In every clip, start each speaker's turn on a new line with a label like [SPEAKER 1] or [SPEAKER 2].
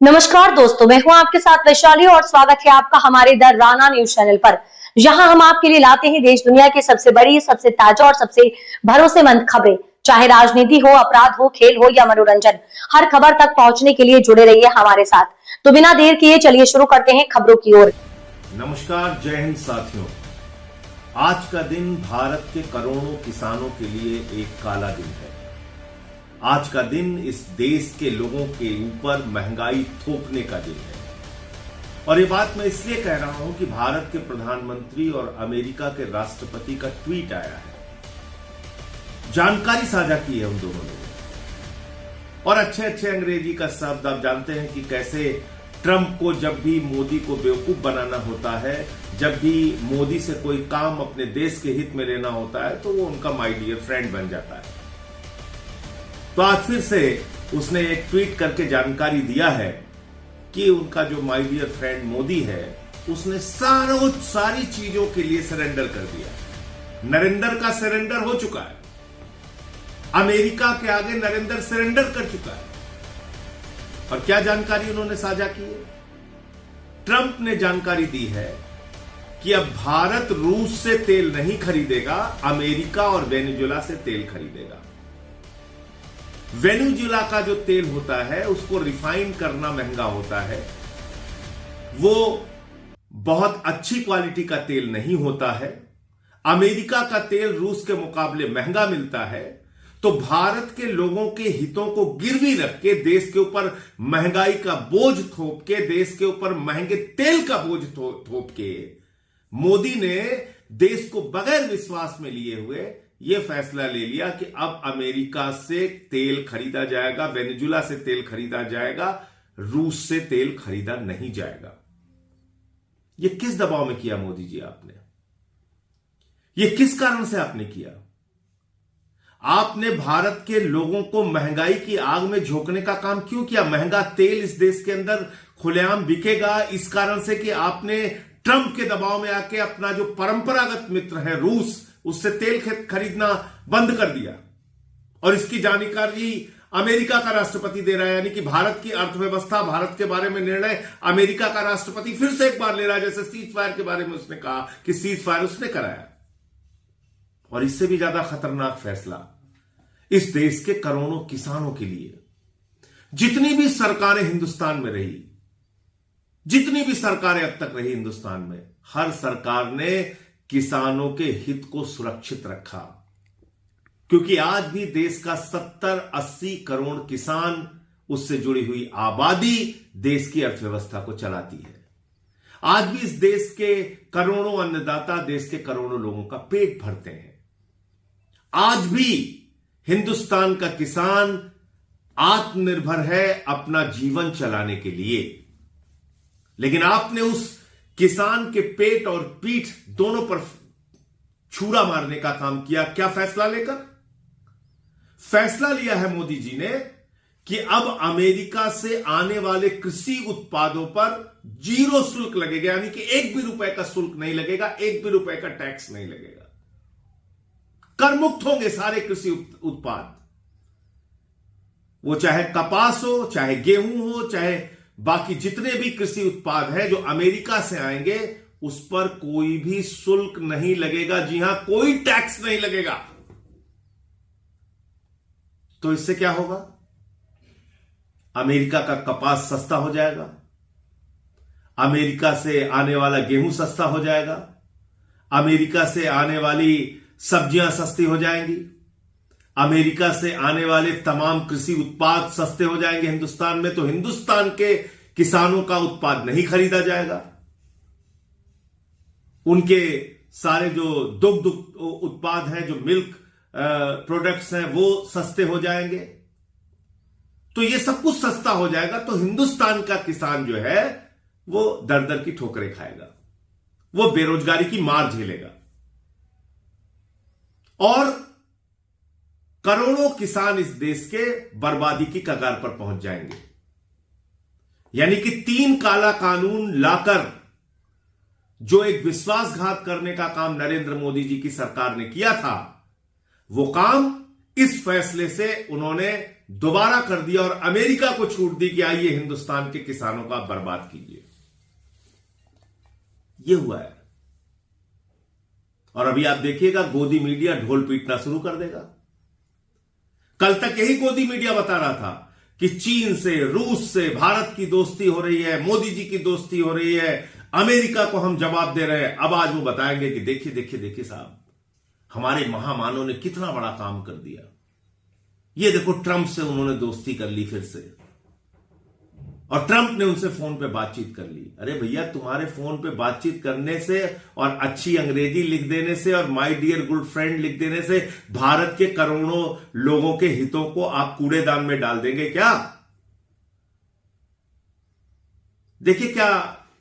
[SPEAKER 1] नमस्कार दोस्तों, मैं हूं आपके साथ वैशाली और स्वागत है आपका हमारे द राना न्यूज चैनल पर। जहां हम आपके लिए लाते हैं देश दुनिया की सबसे बड़ी, सबसे ताजा और सबसे भरोसेमंद खबरें। चाहे राजनीति हो, अपराध हो, खेल हो या मनोरंजन, हर खबर तक पहुंचने के लिए जुड़े रहिए हमारे साथ। तो बिना देर किए चलिए शुरू करते हैं खबरों की ओर।
[SPEAKER 2] नमस्कार, जय हिंद साथियों। आज का दिन भारत के करोड़ों किसानों के लिए एक काला दिन है। आज का दिन इस देश के लोगों के ऊपर महंगाई थोपने का दिन है। और ये बात मैं इसलिए कह रहा हूं कि भारत के प्रधानमंत्री और अमेरिका के राष्ट्रपति का ट्वीट आया है, जानकारी साझा की है उन दोनों ने। और अच्छे अच्छे अंग्रेजी का शब्द आप जानते हैं कि कैसे ट्रंप को जब भी मोदी को बेवकूफ बनाना होता है, जब भी मोदी से कोई काम अपने देश के हित में लेना होता है, तो वो उनका माय डियर फ्रेंड बन जाता है। तो आज फिर से उसने एक ट्वीट करके जानकारी दिया है कि उनका जो माय डियर फ्रेंड मोदी है, उसने सारी चीजों के लिए सरेंडर कर दिया। नरेंद्र का सरेंडर हो चुका है। अमेरिका के आगे नरेंद्र सरेंडर कर चुका है। और क्या जानकारी उन्होंने साझा की है? ट्रंप ने जानकारी दी है कि अब भारत रूस से तेल नहीं खरीदेगा, अमेरिका और वेनेजुएला से तेल खरीदेगा। वेनेजुएला का जो तेल होता है उसको रिफाइन करना महंगा होता है। वो बहुत अच्छी क्वालिटी का तेल नहीं होता है। अमेरिका का तेल रूस के मुकाबले महंगा मिलता है। तो भारत के लोगों के हितों को गिरवी रख के देश के ऊपर महंगाई का बोझ थोप के, देश के ऊपर महंगे तेल का बोझ थोप के मोदी ने देश को बगैर विश्वास में लिए हुए यह फैसला ले लिया कि अब अमेरिका से तेल खरीदा जाएगा, वेनेजुएला से तेल खरीदा जाएगा, रूस से तेल खरीदा नहीं जाएगा। यह किस दबाव में किया मोदी जी आपने? यह किस कारण से आपने किया? आपने भारत के लोगों को महंगाई की आग में झोंकने का काम क्यों किया? महंगा तेल इस देश के अंदर खुलेआम बिकेगा इस कारण से कि आपने ट्रंप के दबाव में आके अपना जो परंपरागत मित्र है रूस, उससे तेल खरीदना बंद कर दिया। और इसकी जानकारी अमेरिका का राष्ट्रपति दे रहा है, यानी कि भारत की अर्थव्यवस्था, भारत के बारे में निर्णय अमेरिका का राष्ट्रपति फिर से एक बार ले रहा है। जैसे सीज फायर के बारे में उसने कहा कि सीज फायर उसने कराया। और इससे भी ज्यादा खतरनाक फैसला इस देश के करोड़ों किसानों के लिए। जितनी भी सरकारें हिंदुस्तान में रही, जितनी भी सरकारें अब तक रही हिंदुस्तान में, हर सरकार ने किसानों के हित को सुरक्षित रखा। क्योंकि आज भी देश का 70-80 करोड़ किसान, उससे जुड़ी हुई आबादी देश की अर्थव्यवस्था को चलाती है। आज भी इस देश के करोड़ों अन्नदाता देश के करोड़ों लोगों का पेट भरते हैं। आज भी हिंदुस्तान का किसान आत्मनिर्भर है अपना जीवन चलाने के लिए। लेकिन आपने उस किसान के पेट और पीठ दोनों पर छुरा मारने का काम किया। क्या फैसला लेकर? फैसला लिया है मोदी जी ने कि अब अमेरिका से आने वाले कृषि उत्पादों पर 0 शुल्क लगेगा, यानी कि 1 भी रुपए का शुल्क नहीं लगेगा, 1 भी रुपए का टैक्स नहीं लगेगा। कर मुक्त होंगे सारे कृषि उत्पाद, वो चाहे कपास हो, चाहे गेहूं हो, चाहे बाकी जितने भी कृषि उत्पाद हैं जो अमेरिका से आएंगे, उस पर कोई भी शुल्क नहीं लगेगा। जी हां, कोई टैक्स नहीं लगेगा। तो इससे क्या होगा? अमेरिका का कपास सस्ता हो जाएगा, अमेरिका से आने वाला गेहूं सस्ता हो जाएगा, अमेरिका से आने वाली सब्जियां सस्ती हो जाएंगी, अमेरिका से आने वाले तमाम कृषि उत्पाद सस्ते हो जाएंगे हिंदुस्तान में। तो हिंदुस्तान के किसानों का उत्पाद नहीं खरीदा जाएगा, उनके सारे जो दुग्ध उत्पाद हैं, जो मिल्क प्रोडक्ट्स हैं, वो सस्ते हो जाएंगे। तो ये सब कुछ सस्ता हो जाएगा। तो हिंदुस्तान का किसान जो है वो दर दर की ठोकरें खाएगा, वो बेरोजगारी की मार झेलेगा। और करोड़ों किसान इस देश के बर्बादी की कगार पर पहुंच जाएंगे। यानी कि 3 काला कानून लाकर जो एक विश्वासघात करने का काम नरेंद्र मोदी जी की सरकार ने किया था, वो काम इस फैसले से उन्होंने दोबारा कर दिया और अमेरिका को छूट दी कि आइए हिंदुस्तान के किसानों का बर्बाद कीजिए। यह हुआ है। और अभी आप देखिएगा गोदी मीडिया ढोल पीटना शुरू कर देगा। कल तक यही गोदी मीडिया बता रहा था कि चीन से, रूस से भारत की दोस्ती हो रही है, मोदी जी की दोस्ती हो रही है, अमेरिका को हम जवाब दे रहे हैं। अब आज वो बताएंगे कि देखिए देखिए देखिए साहब, हमारे महामानव ने कितना बड़ा काम कर दिया। ये देखो, ट्रंप से उन्होंने दोस्ती कर ली फिर से, और ट्रंप ने उनसे फोन पे बातचीत कर ली। अरे भैया, तुम्हारे फोन पे बातचीत करने से और अच्छी अंग्रेजी लिख देने से और माय डियर गुड फ्रेंड लिख देने से भारत के करोड़ों लोगों के हितों को आप कूड़ेदान में डाल देंगे क्या? देखिए क्या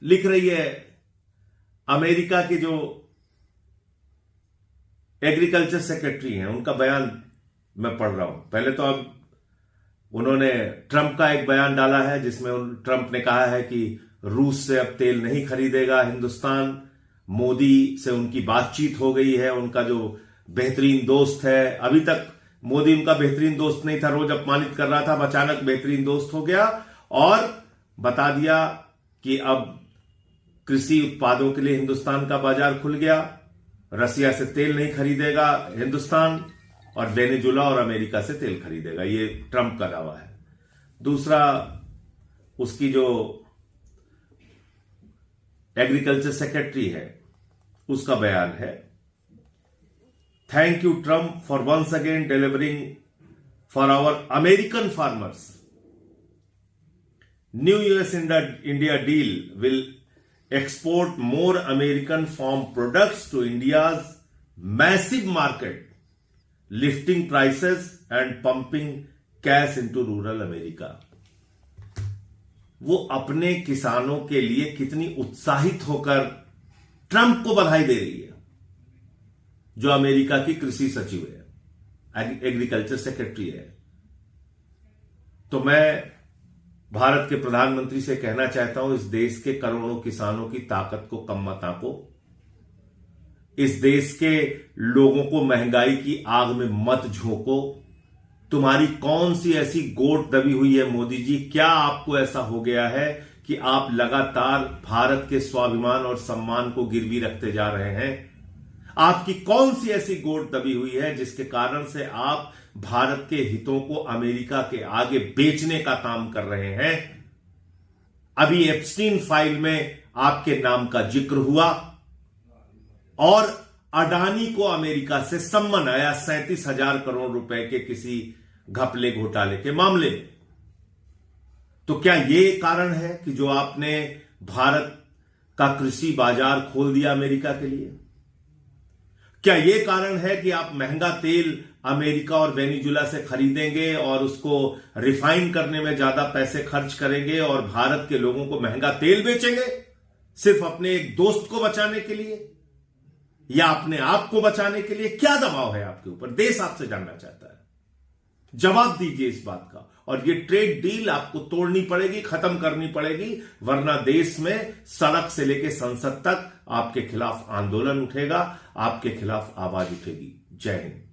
[SPEAKER 2] लिख रही है अमेरिका की जो एग्रीकल्चर सेक्रेटरी हैं, उनका बयान मैं पढ़ रहा हूं। पहले तो अब उन्होंने ट्रंप का एक बयान डाला है जिसमें ट्रंप ने कहा है कि रूस से अब तेल नहीं खरीदेगा हिंदुस्तान। मोदी से उनकी बातचीत हो गई है, उनका जो बेहतरीन दोस्त है। अभी तक मोदी उनका बेहतरीन दोस्त नहीं था, रोज अपमानित कर रहा था, अचानक बेहतरीन दोस्त हो गया और बता दिया कि अब कृषि उत्पादों के लिए हिंदुस्तान का बाजार खुल गया। रसिया से तेल नहीं खरीदेगा हिंदुस्तान और वेनेजुला और अमेरिका से तेल खरीदेगा। ये ट्रंप का दावा है। दूसरा, उसकी जो एग्रीकल्चर सेक्रेटरी है उसका बयान है, thank you Trump for once again delivering for our American farmers. New US India deal will export more American farm products to India's massive market, lifting prices and pumping cash into rural America. वो अपने किसानों के लिए कितनी उत्साहित होकर Trump को बधाई दे रही है, जो अमेरिका की कृषि सचिव है, एग्रीकल्चर सेक्रेटरी है। तो मैं भारत के प्रधानमंत्री से कहना चाहता हूं, इस देश के करोड़ों किसानों की ताकत को कम मत आंको। इस देश के लोगों को महंगाई की आग में मत झोंको। तुम्हारी कौन सी ऐसी गोट दबी हुई है मोदी जी? क्या आपको ऐसा हो गया है कि आप लगातार भारत के स्वाभिमान और सम्मान को गिरवी रखते जा रहे हैं? आपकी कौन सी ऐसी गोट दबी हुई है जिसके कारण से आप भारत के हितों को अमेरिका के आगे बेचने का काम कर रहे हैं? अभी एप्स्टीन फाइल में आपके नाम का जिक्र हुआ और अडानी को अमेरिका से सम्मन आया 37,000 करोड़ रुपए के किसी घपले घोटाले के मामले में। तो क्या यह कारण है कि जो आपने भारत का कृषि बाजार खोल दिया अमेरिका के लिए? क्या यह कारण है कि आप महंगा तेल अमेरिका और वेनेजुला से खरीदेंगे और उसको रिफाइन करने में ज्यादा पैसे खर्च करेंगे और भारत के लोगों को महंगा तेल बेचेंगे सिर्फ अपने एक दोस्त को बचाने के लिए या अपने आप को बचाने के लिए? क्या दबाव है आपके ऊपर? देश आपसे जानना चाहता है। जवाब दीजिए इस बात का। और ये ट्रेड डील आपको तोड़नी पड़ेगी, खत्म करनी पड़ेगी, वरना देश में सड़क से लेकर संसद तक आपके खिलाफ आंदोलन उठेगा, आपके खिलाफ आवाज उठेगी। जय हिंद।